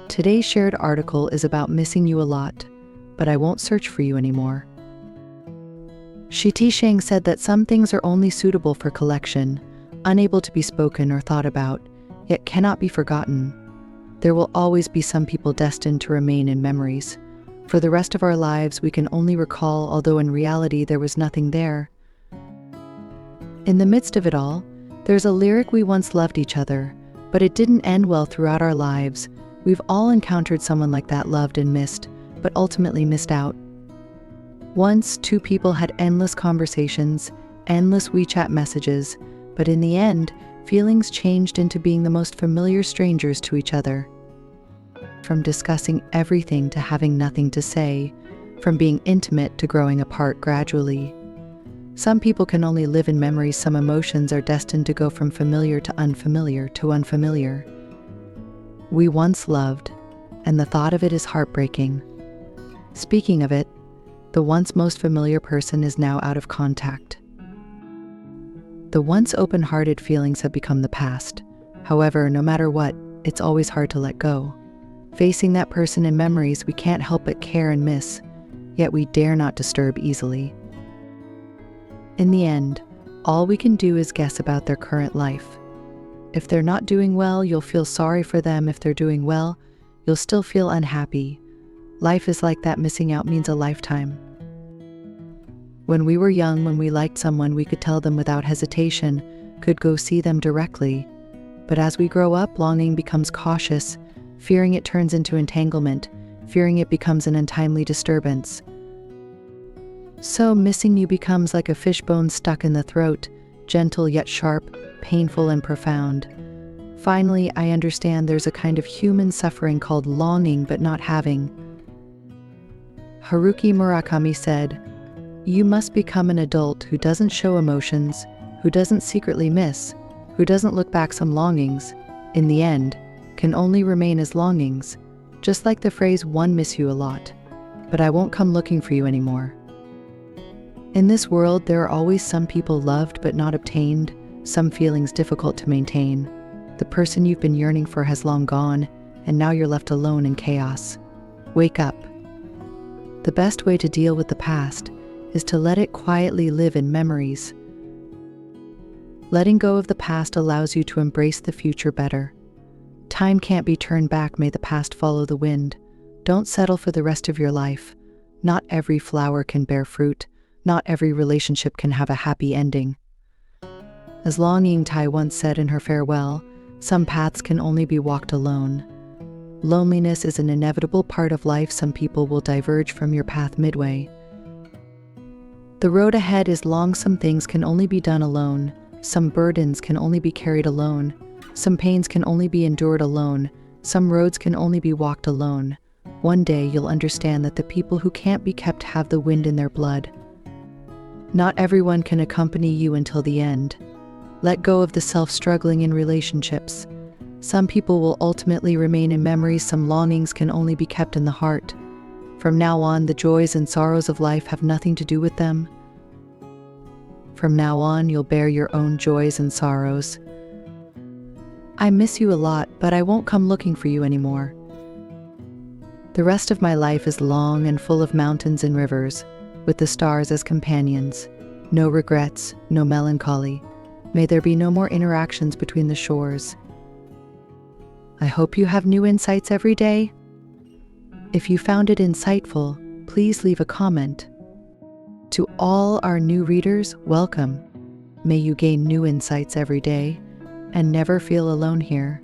Today's shared article is about missing you a lot, but I won't search for you anymore. Heartache said that some things are only suitable for collection, unable to be spoken or thought about, yet cannot be forgotten. There will always be some people destined to remain in memories. For the rest of our lives, we can only recall, although in reality there was nothing there. In the midst of it all, there's a lyric: we once loved each other, but it didn't end well throughout our lives. We've all encountered someone like that, loved and missed, but ultimately missed out. Once, two people had endless conversations, endless WeChat messages, but in the end, feelings changed into being the most familiar strangers to each other. From discussing everything to having nothing to say, from being intimate to growing apart gradually. Some people can only live in memories. Some emotions are destined to go from familiar to unfamiliar to unfamiliar. We once loved, and the thought of it is heartbreaking. Speaking of it, the once most familiar person is now out of contact. The once open-hearted feelings have become the past. However, no matter what, it's always hard to let go. Facing that person in memories, we can't help but care and miss, yet we dare not disturb easily. In the end, all we can do is guess about their current life. If they're not doing well, you'll feel sorry for them. If they're doing well, you'll still feel unhappy. Life is like that. Missing out means a lifetime. When we were young, when we liked someone, we could tell them without hesitation, could go see them directly. But as we grow up, longing becomes cautious, fearing it turns into entanglement, fearing it becomes an untimely disturbance. So missing you becomes like a fishbone stuck in the throat, gentle yet sharp, painful and profound. Finally, I understand there's a kind of human suffering called longing but not having. Haruki Murakami said, "You must become an adult who doesn't show emotions, who doesn't secretly miss, who doesn't look back. Some longings, in the end, can only remain as longings, just like the phrase, one miss you a lot, but I won't come looking for you anymore." In this world, there are always some people loved but not obtained, some feelings difficult to maintain. The person you've been yearning for has long gone, and now you're left alone in chaos. Wake up. The best way to deal with the past is to let it quietly live in memories. Letting go of the past allows you to embrace the future better. Time can't be turned back. May the past follow the wind. Don't settle for the rest of your life. Not every flower can bear fruit. Not every relationship can have a happy ending. As Longing Tai once said in her farewell, some paths can only be walked alone. Loneliness is an inevitable part of life. Some people will diverge from your path midway. The road ahead is long. Some things can only be done alone. Some burdens can only be carried alone. Some pains can only be endured alone. Some roads can only be walked alone. One day you'll understand that the people who can't be kept have the wind in their blood. Not everyone can accompany you until the end. Let go of the self-struggling in relationships. Some people will ultimately remain in memories. Some longings can only be kept in the heart. From now on, the joys and sorrows of life have nothing to do with them. From now on, you'll bear your own joys and sorrows. I miss you a lot, but I won't come looking for you anymore. The rest of my life is long and full of mountains and rivers, with the stars as companions. No regrets, no melancholy. May there be no more interactions between the shores. I hope you have new insights every day. If you found it insightful, please leave a comment. To all our new readers, welcome. May you gain new insights every day and never feel alone here.